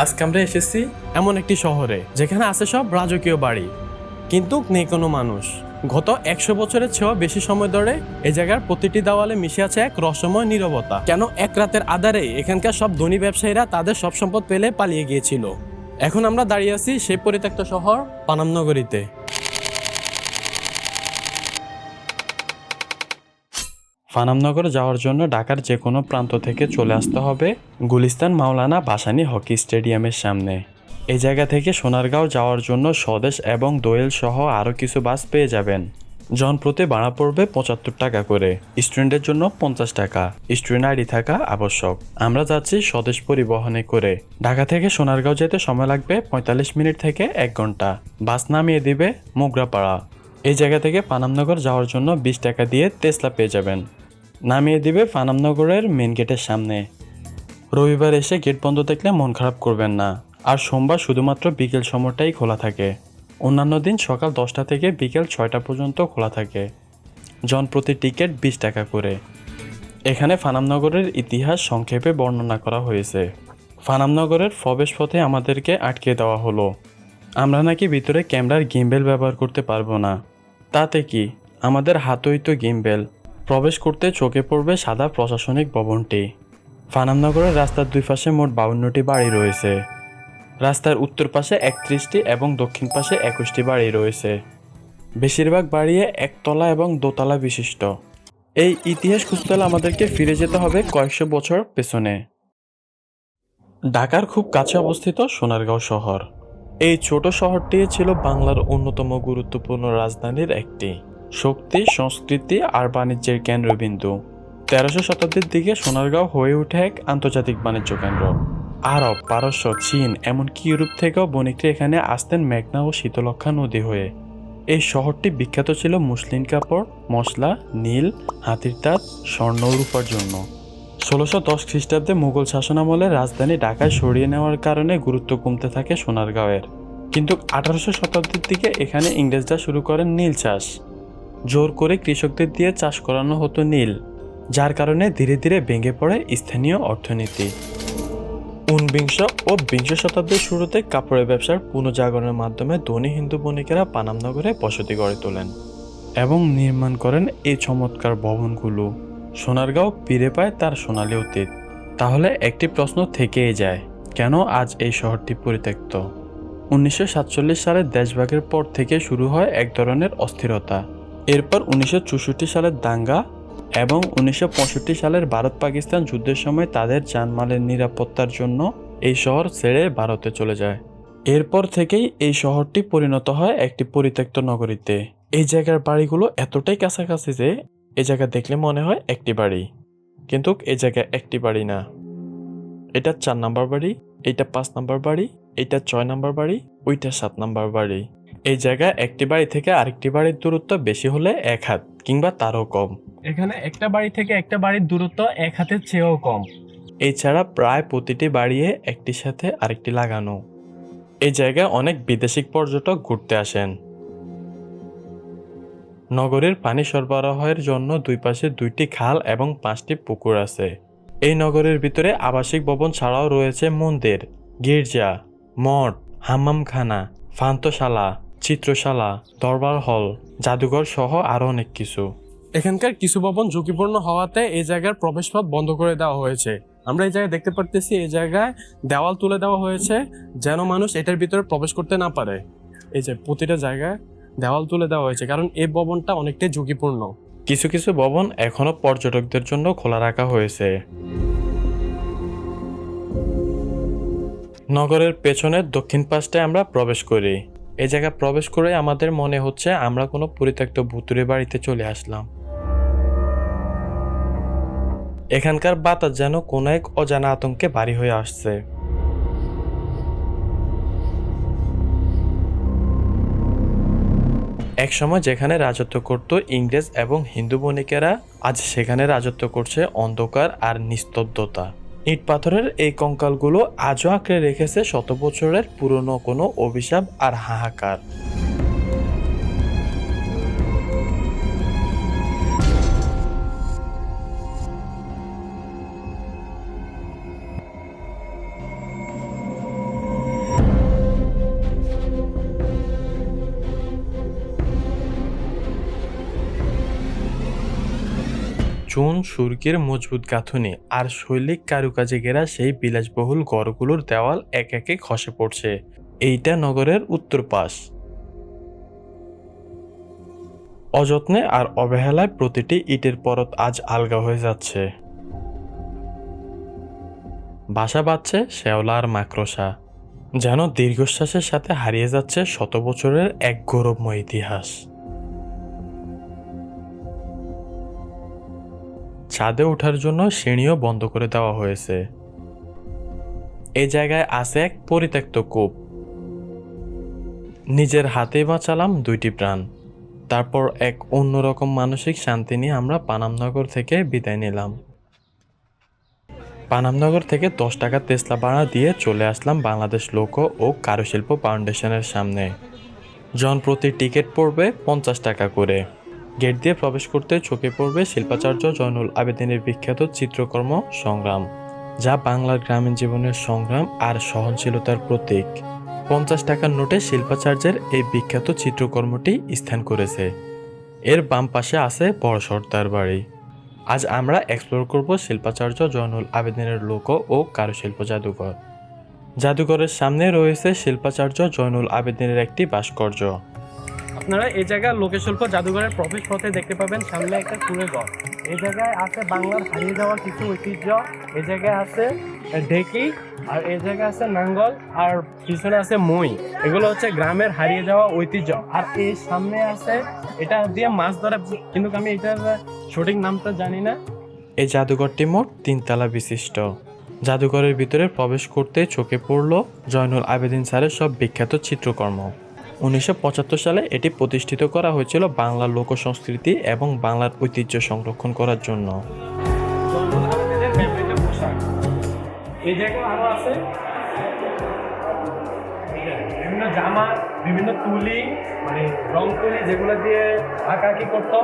আজকে আমরা এসেছি এমন একটি শহরে যেখানে আছে সব রাজকীয় বাড়ি, কিন্তু নেই কোনো মানুষ। গত 100 বছরের চেয়েও বেশি সময় ধরে এই জায়গার প্রতিটি দেওয়ালে মিশে আছে এক রহস্যময় নীরবতা। কেন এক রাতের আধারে এখানকার সব ধনী ব্যবসায়ীরা তাদের সব সম্পদ পেলে পালিয়ে গিয়েছিল। এখন আমরা দাঁড়িয়ে আছি সেই পরিত্যক্ত শহর পানাম নগরীতে। ফানামনগর যাওয়ার জন্য ঢাকার যে কোনো প্রান্ত থেকে চলে আসতে হবে গুলিস্তান মাওলানা ভাসানী হকি স্টেডিয়ামের সামনে। এই জায়গা থেকে সোনারগাঁও যাওয়ার জন্য স্বদেশ এবং দোয়েল সহ আরও কিছু বাস পেয়ে যাবেন। জনপ্রতি ভাড়া পড়বে 75 টাকা করে, স্টুডেন্টের জন্য 50 টাকা, স্টুডেন্ট আইডি থাকা আবশ্যক। আমরা যাচ্ছি স্বদেশ পরিবহনে করে। ঢাকা থেকে সোনারগাঁও যেতে সময় লাগবে 45 মিনিট থেকে 1 ঘন্টা। বাস নামিয়ে দিবে মোগরাপাড়া। এই জায়গা থেকে পানামনগর যাওয়ার জন্য 20 টাকা দিয়ে তেসলা পেয়ে যাবেন। নামিয়ে দিবে পানামনগরের মেন গেটের সামনে। রবিবার এসে গেট বন্ধ দেখলে মন খারাপ করবেন না। আর সোমবার শুধুমাত্র বিকেল সময়টাই খোলা থাকে। অন্যান্য দিন সকাল 10টা থেকে বিকেল 6টা পর্যন্ত খোলা থাকে। জনপ্রতি টিকিট 20 টাকা করে। এখানে ফানামনগরের ইতিহাস সংক্ষেপে বর্ণনা করা হয়েছে। ফানামনগরের প্রবেশ পথে আমাদেরকে আটকে দেওয়া হলো। আমরা নাকি ভিতরে ক্যামেরার গিম্বেল ব্যবহার করতে পারবো না। তাতে কি, আমাদের হাতই তো গিম্বেল। প্রবেশ করতে চোখে পড়বে সাদা প্রশাসনিক ভবনটি। ফানামনগরের রাস্তার দুই পাশে মোট 52টি বাড়ি রয়েছে। রাস্তার উত্তর পাশে 31টি এবং দক্ষিণ পাশে 21টি বাড়ি রয়েছে। বেশিরভাগ বাড়ি একতলা এবং দোতলা বিশিষ্ট। এই ইতিহাস খুঁজতে হলে আমাদেরকে ফিরে যেতে হবে কয়েকশো বছর পেছনে। ঢাকার খুব কাছে অবস্থিত সোনারগাঁও শহর। এই ছোট শহরটি ছিল বাংলার অন্যতম গুরুত্বপূর্ণ রাজধানীর একটি। শক্তি, সংস্কৃতি আর বাণিজ্যের কেন্দ্রবিন্দু। 1300 শতাব্দীর দিকে সোনারগাঁও হয়ে ওঠে এক আন্তর্জাতিক বাণিজ্য কেন্দ্র। আরব, পারস্য, চীন এমনকি ইউরোপ থেকেও বণিকরা এখানে আসতেন মেঘনা ও শীতলক্ষ্যা নদী হয়ে। এই শহরটি বিখ্যাত ছিল মসলিন কাপড়, মশলা, নীল, হাতির দাঁত, স্বর্ণ ও রূপার জন্য। 1610 খ্রিস্টাব্দে মুঘল শাসনামলে রাজধানী ঢাকায় সরিয়ে নেওয়ার কারণে গুরুত্ব কমতে থাকে সোনারগাঁওয়ের। কিন্তু 1800 শতাব্দীর দিকে এখানে ইংরেজরা শুরু করেন নীল চাষ। জোর করে কৃষকদের দিয়ে চাষ করানো হতো নীল, যার কারণে ধীরে ধীরে ভেঙে পড়ে স্থানীয় অর্থনীতি। 19 ও 20 শতাব্দীর শুরুতে কাপড়ের ব্যবসার পুনর্জাগরণের মাধ্যমে ধনী হিন্দু বণিকেরা পানামনগরে বসতি গড়ে তোলেন এবং নির্মাণ করেন এই চমৎকার ভবনগুলো। সোনারগাঁও ফিরে পায় তার সোনালী অতীত। তাহলে একটি প্রশ্ন থেকেই যায়, কেন আজ এই শহরটি পরিত্যক্ত? 1947 সালের দেশভাগের পর থেকে শুরু হয় এক ধরনের অস্থিরতা। এরপর 1964 সালের দাঙ্গা এবং 1965 সালের ভারত পাকিস্তান যুদ্ধের সময় তাদের জানমালের নিরাপত্তার জন্য এই শহর ছেড়ে ভারতে চলে যায়। এরপর থেকেই এই শহরটি পরিণত হয় একটি পরিত্যক্ত নগরীতে। এই জায়গার বাড়িগুলো এতটাই কাছাকাছি যে এই জায়গা দেখলে মনে হয় একটি বাড়ি, কিন্তু এই জায়গায় একটি বাড়ি না। এটা 4 নম্বর বাড়ি, এইটা 5 নম্বর বাড়ি, এইটা 6 নম্বর বাড়ি, ওইটা 7 নম্বর বাড়ি। এই জায়গায় একটি বাড়ি থেকে আরেকটি বাড়ির দূরত্ব বেশি হলে 1 হাত কিংবা তারও কম। এখানে একটা বাড়ি থেকে একটা বাড়ির দূরত্ব 1 হাতের চেয়েও কম। এছাড়া প্রায় প্রতিটি বাড়িয়ে একটির সাথে আরেকটি লাগানো। এই জায়গায় অনেক বিদেশি পর্যটক ঘুরতে আসেন। নগরীর পানি সরবরাহের জন্য দুই পাশে 2টি খাল এবং 5টি পুকুর আছে। এই নগরের ভিতরে আবাসিক ভবন ছাড়াও রয়েছে মন্দির, গির্জা, মঠ, হাম্মামখানা, পান্থশালা, চিত্রশালা, দরবার হল, জাদুঘর সহ আরও অনেক কিছু। এখানকার কিছু ভবন ঝুঁকিপূর্ণ হওয়াতে এই জায়গার প্রবেশপথ বন্ধ করে দেওয়া হয়েছে। আমরা এই জায়গায় দেখতে পারতেছি এই জায়গায় দেওয়াল তুলে দেওয়া হয়েছে যেন মানুষ এটার ভিতরে প্রবেশ করতে না পারে। এই যে প্রতিটা জায়গায় দেওয়াল তুলে দেওয়া হয়েছে, কারণ এই ভবনটা অনেকটাই ঝুঁকিপূর্ণ। কিছু কিছু ভবন এখনো পর্যটকদের জন্য খোলা রাখা হয়েছে। নগরের পেছনের দক্ষিণ পাশটায় আমরা প্রবেশ করি। এই জায়গা প্রবেশ করে আমাদের মনে হচ্ছে আমরা কোনো পরিত্যক্ত ভুতুড়ে বাড়িতে চলে আসলাম। এখানকার বাতাস যেন কোনো এক অজানা আতঙ্কে ভারী হয়ে আসছে। এক সময় যেখানে রাজত্ব করত ইংরেজ এবং হিন্দু বণিকেরা, আজ সেখানে রাজত্ব করছে অন্ধকার আর নিস্তব্ধতা। ইট পাথরের এই কঙ্কালগুলো আজও আঁকড়ে রেখেছে শত বছরের পুরনো কোনো অভিশাপ আর হাহাকার। চুন সুরকির মজবুত গাঁথুনি আর শৈল্পিক কারুকাজে ঘেরা সেই বিলাসবহুল ঘরগুলোর দেওয়াল এক একে খসে পড়ছে। এইটা নগরের উত্তর পাশ। অযত্নে আর অবহেলায় প্রতিটি ইটের পরত আজ আলগা হয়ে যাচ্ছে। বাসা বাঁধছে শেওলা আর মাকড়সা, যেন দীর্ঘশ্বাসের সাথে হারিয়ে যাচ্ছে শত বছরের এক গৌরবময় ইতিহাস। ছাদে ওঠার জন্য সিঁড়িও বন্ধ করে দেওয়া হয়েছে। এই জায়গায় আছে এক পরিত্যক্ত কূপ। নিজের হাতেই বাঁচালাম 2টি প্রাণ। তারপর এক অন্যরকম মানসিক শান্তি নিয়ে আমরা পানামনগর থেকে বিদায় নিলাম। পানামনগর থেকে 10 টাকা তেসলা ভাড়া দিয়ে চলে আসলাম বাংলাদেশ লোক ও কারুশিল্প ফাউন্ডেশনের সামনে। জনপ্রতি টিকিট পড়বে 50 টাকা করে। গেট দিয়ে প্রবেশ করতে চোখে পড়বে শিল্পাচার্য জয়নুল আবেদিনের বিখ্যাত চিত্রকর্ম সংগ্রাম, যা বাংলার গ্রামীণ জীবনের সংগ্রাম আর সহনশীলতার প্রতীক। 50 টাকার নোটে শিল্পাচার্যের এই বিখ্যাত চিত্রকর্মটি স্থান করেছে। এর বাম পাশে আছে বড় সর্দার বাড়ি। আজ আমরা এক্সপ্লোর করব শিল্পাচার্য জয়নুল আবেদিনের লোক ও কারুশিল্প জাদুঘর। জাদুঘরের সামনে রয়েছে শিল্পাচার্য জয়নুল আবেদিনের একটি ভাস্কর্য। আপনারা এই জায়গায় লোকশিল্প জাদুঘরের প্রবেশ পথে দেখতে পাবেন সামনে একটা ফুলের ঘর। এই জায়গায় আছে বাংলার হারিয়ে যাওয়া কিছু ঐতিহ্য। এই জায়গায় আছে ঢেকি, আর এই জায়গায় আছে নাঙ্গল, আর পিছনে আছে মই। এগুলো হচ্ছে গ্রামের হারিয়ে যাওয়া ঐতিহ্য। আর এই সামনে আছে এটা দিয়ে মাছ ধরা, কিন্তু আমি এটার সঠিক নামটা জানি না। এই জাদুঘরটি মোট 3 তলা বিশিষ্ট। জাদুঘরের ভিতরে প্রবেশ করতে চোখে পড়ল জয়নুল আবেদিন স্যারের সব বিখ্যাত চিত্রকর্ম। 1975 সালে এটি প্রতিষ্ঠিত করা হয়েছিল বাংলার লোক সংস্কৃতি এবং বাংলার ঐতিহ্য সংরক্ষণ করার জন্য। জয়নুল আবেদিনের ব্যবহৃত পোশাক। এই জায়গায় আরো আছে বিভিন্ন জামা, বিভিন্ন তুলি, মানে রং তুলি যেগুলো দিয়ে আঁকাআঁকি করতো,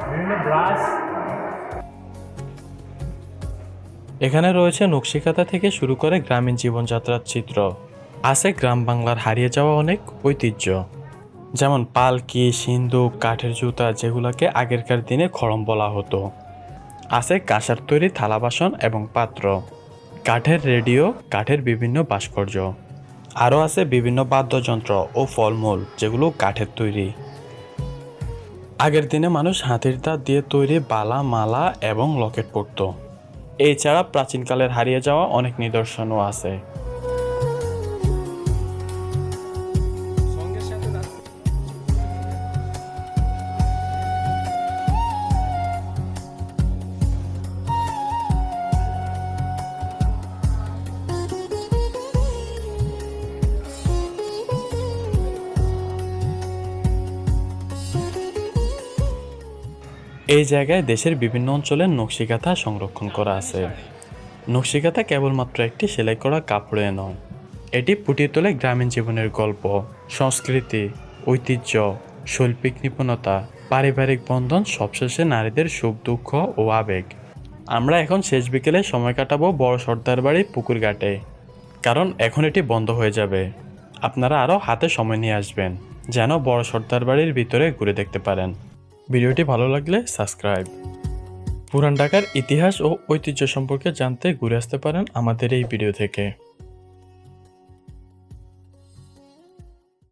বিভিন্ন ব্রাশ। এখানে রয়েছে নকশিকাঁথা থেকে শুরু করে গ্রামীণ জীবনযাত্রার চিত্র। আছে গ্রাম বাংলার হারিয়ে যাওয়া অনেক ঐতিহ্য, যেমন পালকি, সিন্দুক, কাঠের জুতা, যেগুলোকে আগেরকার দিনে খড়ম বলা হতো। আছে কাঁসার তৈরি থালা বাসন এবং পাত্র, কাঠের রেডিও, কাঠের বিভিন্ন ভাস্কর্য। আরও আছে বিভিন্ন বাদ্যযন্ত্র ও ফলমূল, যেগুলো কাঠের তৈরি। আগের দিনে মানুষ হাতির দাঁত দিয়ে তৈরি বালা, মালা এবং লকেট পরত। এছাড়া প্রাচীনকালের হারিয়ে যাওয়া অনেক নিদর্শনও আছে। এই জায়গায় দেশের বিভিন্ন অঞ্চলের নকশিকাঁথা সংরক্ষণ করা আছে। নকশিকাঁথা কেবলমাত্র একটি সেলাই করা কাপড়ে নয়, এটি ফুটিয়ে তোলে গ্রামীণ জীবনের গল্প, সংস্কৃতি, ঐতিহ্য, শৈল্পিক নিপুণতা, পারিবারিক বন্ধন, সবশেষে নারীদের সুখ দুঃখ ও আবেগ। আমরা এখন শেষ বিকেলে সময় কাটাবো বড় সর্দার বাড়ির পুকুর ঘাটে, কারণ এখন এটি বন্ধ হয়ে যাবে। আপনারা আরও হাতে সময় নিয়ে আসবেন, যেন বড় সর্দার বাড়ির ভিতরে ঘুরে দেখতে পারেন। ভিডিওটি ভালো লাগলে সাবস্ক্রাইব। পুরান ঢাকার ইতিহাস ও ঐতিহ্য সম্পর্কে জানতে ঘুরে আসতে পারেন আমাদের এই ভিডিও থেকে।